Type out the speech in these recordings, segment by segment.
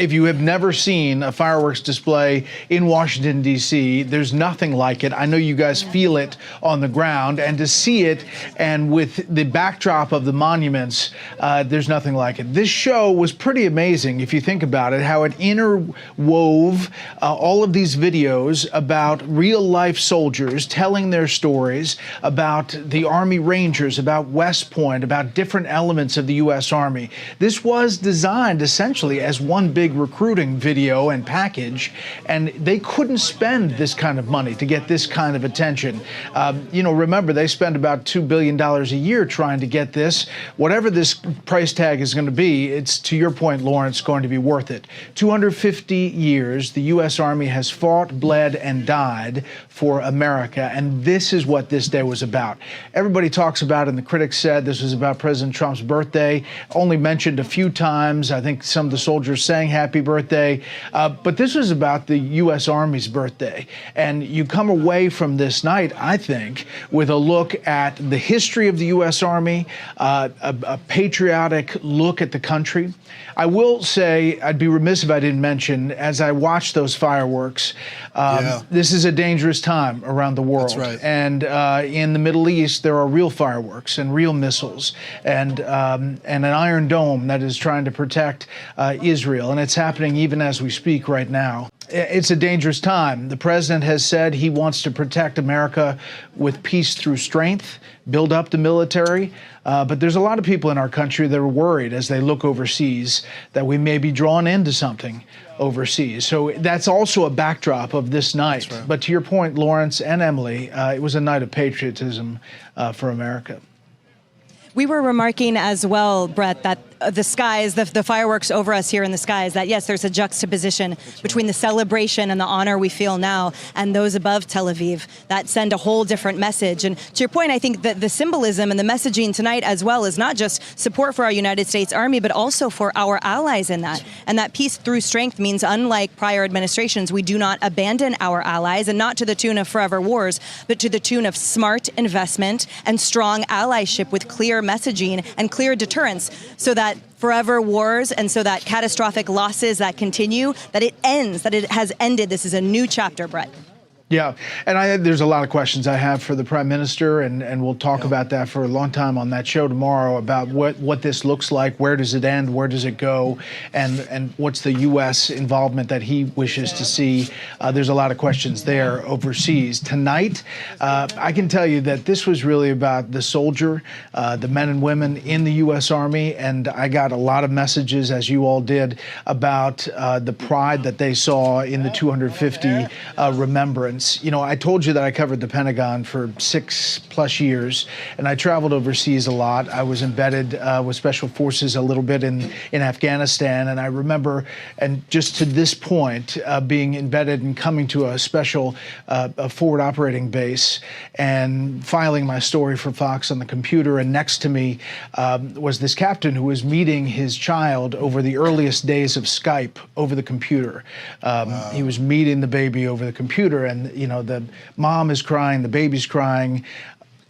If you have never seen a fireworks display in Washington, D.C., there's nothing like it. I know you guys feel it on the ground, and to see it, and with the backdrop of the monuments, there's nothing like it. This show was pretty amazing, if you think about it, how it interwove all of these videos about real-life soldiers telling their stories, about the Army Rangers, about West Point, about different elements of the U.S. Army. This was designed essentially as one big recruiting video and package, and they couldn't spend this kind of money to get this kind of attention. You know, remember, they spend about $2 billion a year trying to get this. Whatever this price tag is going to be, it's, to your point, Lawrence, going to be worth it. 250 years, the U.S. Army has fought, bled, and died for America, and this is what this day was about. Everybody talks about it, and the critics said this was about President Trump's birthday, only mentioned a few times. I think some of the soldiers sang happy birthday, but this was about the U.S. Army's birthday. And you come away from this night, I think, with a look at the history of the U.S. Army, a patriotic look at the country. I will say, I'd be remiss if I didn't mention, as I watched those fireworks, this is a dangerous time around the world. That's right. And in the Middle East, there are real fireworks and real missiles and an Iron Dome that is trying to protect Israel. And it's happening even as we speak right now. It's a dangerous time. The president has said he wants to protect America with peace through strength, build up the military. But there's a lot of people in our country that are worried as they look overseas that we may be drawn into something overseas. So that's also a backdrop of this night. Right. But to your point, Lawrence and Emily, it was a night of patriotism for America. We were remarking as well, Bret, that the skies, the fireworks over us here in the skies, that yes, there's a juxtaposition between the celebration and the honor we feel now and those above Tel Aviv that send a whole different message. And to your point, I think that the symbolism and the messaging tonight as well is not just support for our United States Army, but also for our allies in that. And that peace through strength means, unlike prior administrations, we do not abandon our allies, and not to the tune of forever wars, but to the tune of smart investment and strong allyship with clear messaging and clear deterrence, so that forever wars and so that catastrophic losses that continue, that it ends, that it has ended. This is a new chapter, Bret. Yeah, and there's a lot of questions I have for the Prime Minister, and we'll talk about that for a long time on that show tomorrow, about what this looks like, where does it end, where does it go, and what's the U.S. involvement that he wishes to see. There's a lot of questions there overseas. Tonight, I can tell you that this was really about the soldier, the men and women in the U.S. Army, and I got a lot of messages, as you all did, about the pride that they saw in the 250 remembrance. You know, I told you that I covered the Pentagon for 6+ years, and I traveled overseas a lot. I was embedded with Special Forces a little bit in Afghanistan, and I remember, and just to this point, being embedded and coming to a special forward operating base and filing my story for Fox on the computer, and next to me was this captain who was meeting his child over the earliest days of Skype over the computer. Wow. He was meeting the baby over the computer, and you know, the mom is crying, the baby's crying.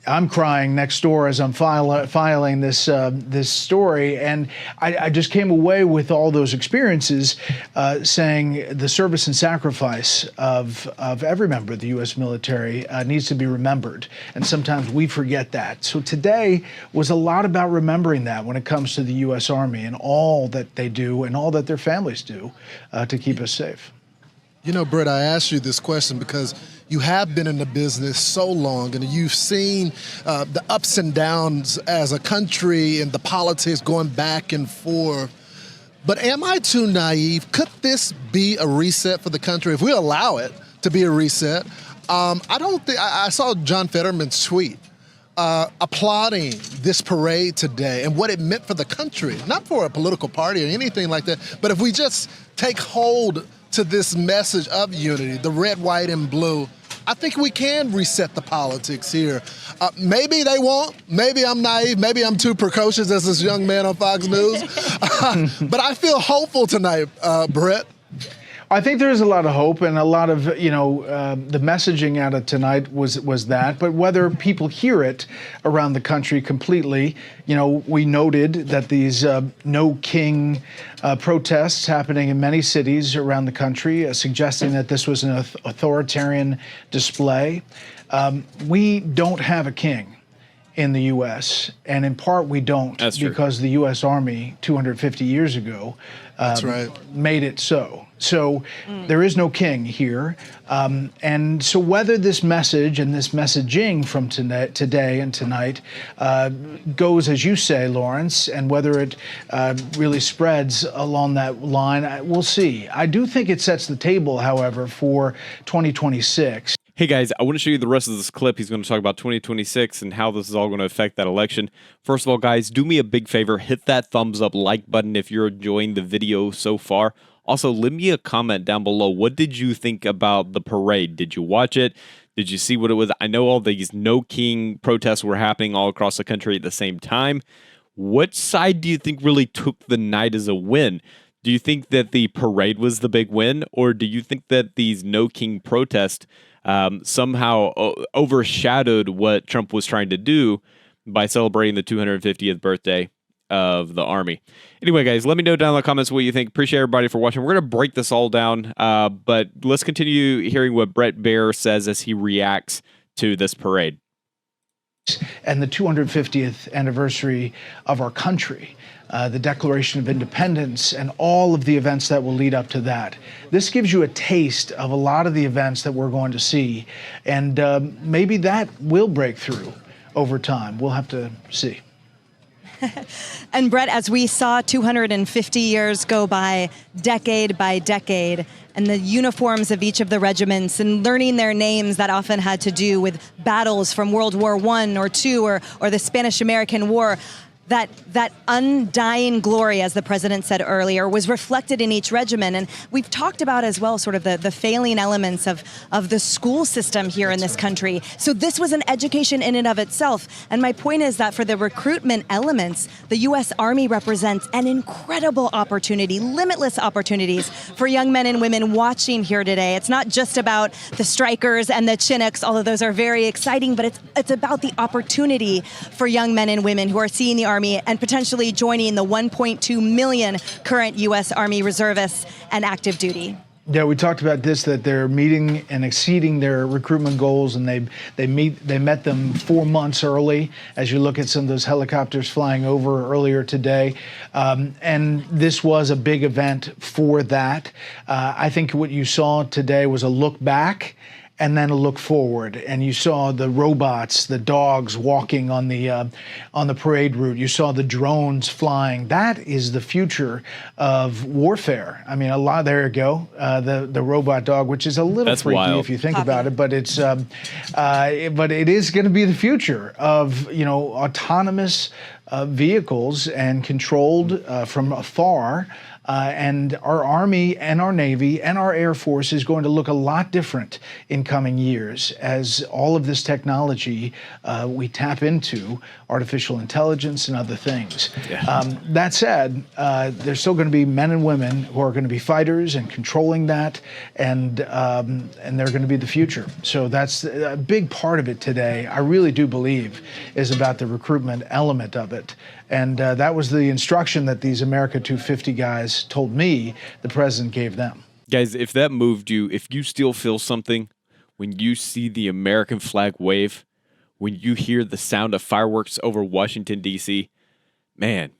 I'm crying next door as I'm filing this this story, and I just came away with all those experiences, saying the service and sacrifice of every member of the U.S. military needs to be remembered, and sometimes we forget that. So today was a lot about remembering that when it comes to the U.S. Army and all that they do and all that their families do to keep us safe. You know, Bret, I asked you this question because you have been in the business so long, and you've seen the ups and downs as a country and the politics going back and forth. But am I too naive? Could this be a reset for the country if we allow it to be a reset? I don't think I saw John Fetterman's tweet applauding this parade today and what it meant for the country, not for a political party or anything like that, but if we just take hold to this message of unity, the red, white, and blue, I think we can reset the politics here. Maybe they won't. Maybe I'm naive. Maybe I'm too precocious as this young man on Fox News. But I feel hopeful tonight, Bret. I think there is a lot of hope, and a lot of, the messaging out of tonight was that. But whether people hear it around the country completely, we noted that these No King protests happening in many cities around the country, suggesting that this was an authoritarian display. We don't have a king in the U.S., and in part we don't because the U.S. Army 250 years ago made it so. So there is no king here. And so whether this message and this messaging from today and tonight goes, as you say, Lawrence, and whether it really spreads along that line, we'll see. I do think it sets the table, however, for 2026. Hey guys, I want to show you the rest of this clip. He's going to talk about 2026 and how this is all going to affect that election. First of all, guys, do me a big favor. Hit that thumbs up like button if you're enjoying the video so far. Also, leave me a comment down below. What did you think about the parade? Did you watch it? Did you see what it was? I know all these No King protests were happening all across the country at the same time. What side do you think really took the night as a win? Do you think that the parade was the big win? Or do you think that these No King protests somehow overshadowed what Trump was trying to do by celebrating the 250th birthday of the Army? Anyway, guys, let me know down in the comments what you think. Appreciate everybody for watching. We're going to break this all down, but let's continue hearing what Bret Baier says as he reacts to this parade. And the 250th anniversary of our country, the Declaration of Independence, and all of the events that will lead up to that. This gives you a taste of a lot of the events that we're going to see, and maybe that will break through over time. We'll have to see. And Bret, as we saw 250 years go by decade, and the uniforms of each of the regiments and learning their names that often had to do with battles from World War I or II or the Spanish-American War, that undying glory, as the president said earlier, was reflected in each regiment. And we've talked about as well sort of the failing elements of the school system here in this country. So this was an education in and of itself. And my point is that for the recruitment elements, the U.S. Army represents an incredible opportunity, limitless opportunities for young men and women watching here today. It's not just about the strikers and the Chinooks, although those are very exciting, but it's about the opportunity for young men and women who are seeing the Army and potentially joining the 1.2 million current U.S. Army reservists and active duty. Yeah, we talked about this, that they're meeting and exceeding their recruitment goals, and they met them 4 months early. As you look at some of those helicopters flying over earlier today, and this was a big event for that. I think what you saw today was a look back and then a look forward, and you saw the robots, the dogs walking on the parade route. You saw the drones flying. That is the future of warfare. I mean, there you go, the robot dog, which is a little freaky wild if you think about it, but it's but it is going to be the future of autonomous vehicles and controlled from afar. And our Army and our Navy and our Air Force is going to look a lot different in coming years as all of this technology we tap into, artificial intelligence and other things. Yeah. That said, there's still going to be men and women who are going to be fighters and controlling that, and they're going to be the future. So that's a big part of it today. I really do believe is about the recruitment element of it. And that was the instruction that these America 250 guys told me the president gave them. Guys, if that moved you, if you still feel something when you see the American flag wave, when you hear the sound of fireworks over Washington, D.C., man,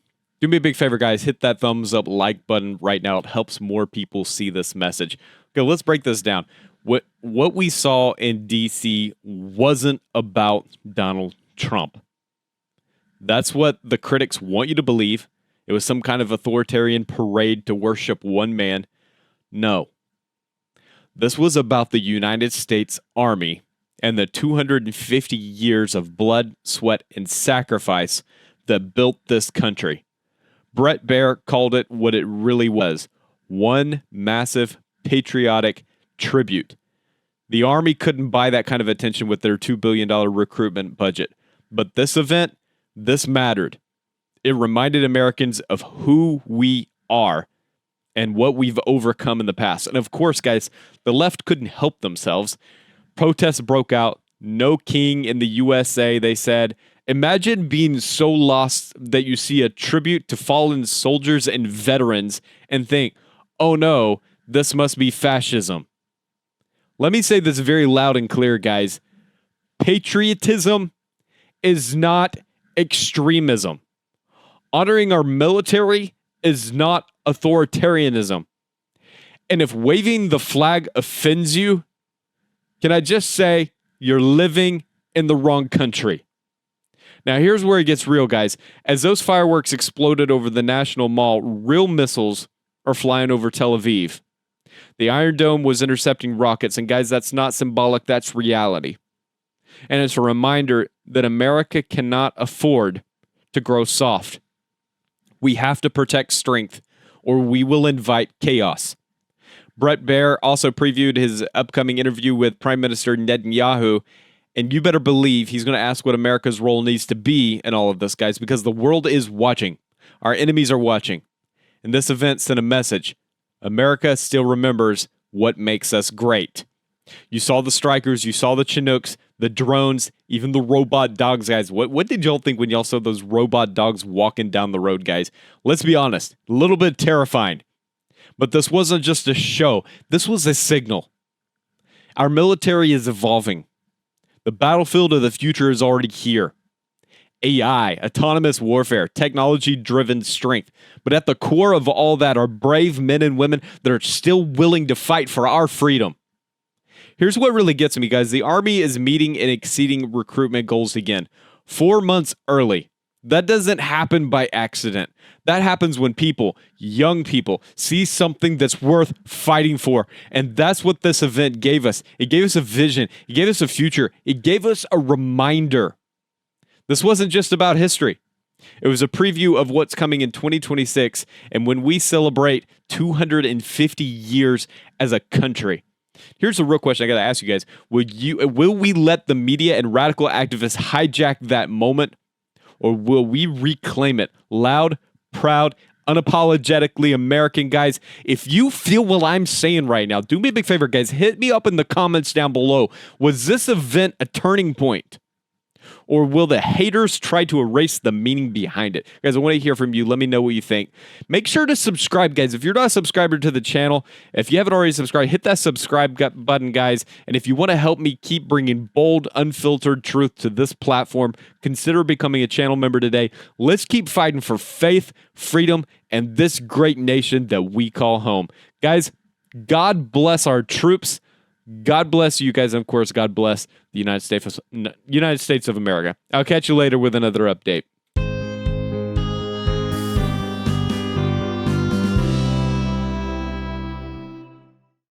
do me a big favor, guys. Hit that thumbs up like button right now. It helps more people see this message. Okay, let's break this down. What we saw in D.C. wasn't about Donald Trump. That's what the critics want you to believe. It was some kind of authoritarian parade to worship one man. No. This was about the United States Army and the 250 years of blood, sweat, and sacrifice that built this country. Bret Baier called it what it really was: one massive patriotic tribute. The Army couldn't buy that kind of attention with their $2 billion recruitment budget. But this event, this mattered. It reminded Americans of who we are and what we've overcome in the past. And of course, guys, the left couldn't help themselves. Protests broke out. No king in the USA, they said. Imagine being so lost that you see a tribute to fallen soldiers and veterans and think, oh no, this must be fascism. Let me say this very loud and clear, guys. Patriotism is not extremism. Honoring our military is not authoritarianism. And if waving the flag offends you, can I just say you're living in the wrong country? Now, here's where it gets real, guys. As those fireworks exploded over the National Mall, real missiles are flying over Tel Aviv. The Iron Dome was intercepting rockets, and guys, that's not symbolic, that's reality. And it's a reminder that America cannot afford to grow soft. We have to protect strength, or we will invite chaos. Bret Baier also previewed his upcoming interview with Prime Minister Netanyahu, and you better believe he's going to ask what America's role needs to be in all of this, guys, because the world is watching. Our enemies are watching. And this event sent a message. America still remembers what makes us great. You saw the strikers, you saw the Chinooks, the drones, even the robot dogs, guys. What did y'all think when y'all saw those robot dogs walking down the road, guys? Let's be honest, a little bit terrifying. But this wasn't just a show. This was a signal. Our military is evolving. The battlefield of the future is already here. AI, autonomous warfare, technology-driven strength. But at the core of all that are brave men and women that are still willing to fight for our freedom. Here's what really gets me, guys. The Army is meeting and exceeding recruitment goals again. 4 months early. That doesn't happen by accident. That happens when people, young people, see something that's worth fighting for. And that's what this event gave us. It gave us a vision. It gave us a future. It gave us a reminder. This wasn't just about history. It was a preview of what's coming in 2026 and when we celebrate 250 years as a country. Here's a real question I got to ask you guys. Will we let the media and radical activists hijack that moment? Or will we reclaim it? Loud, proud, unapologetically American, guys. If you feel what I'm saying right now, do me a big favor, guys. Hit me up in the comments down below. Was this event a turning point? Or will the haters try to erase the meaning behind it? Guys, I want to hear from you. Let me know what you think. Make sure to subscribe, guys. If you're not a subscriber to the channel, if you haven't already subscribed, hit that subscribe button, guys. And if you want to help me keep bringing bold, unfiltered truth to this platform, consider becoming a channel member today. Let's keep fighting for faith, freedom, and this great nation that we call home. Guys, God bless our troops. God bless you guys, and of course, God bless the United States of America. I'll catch you later with another update.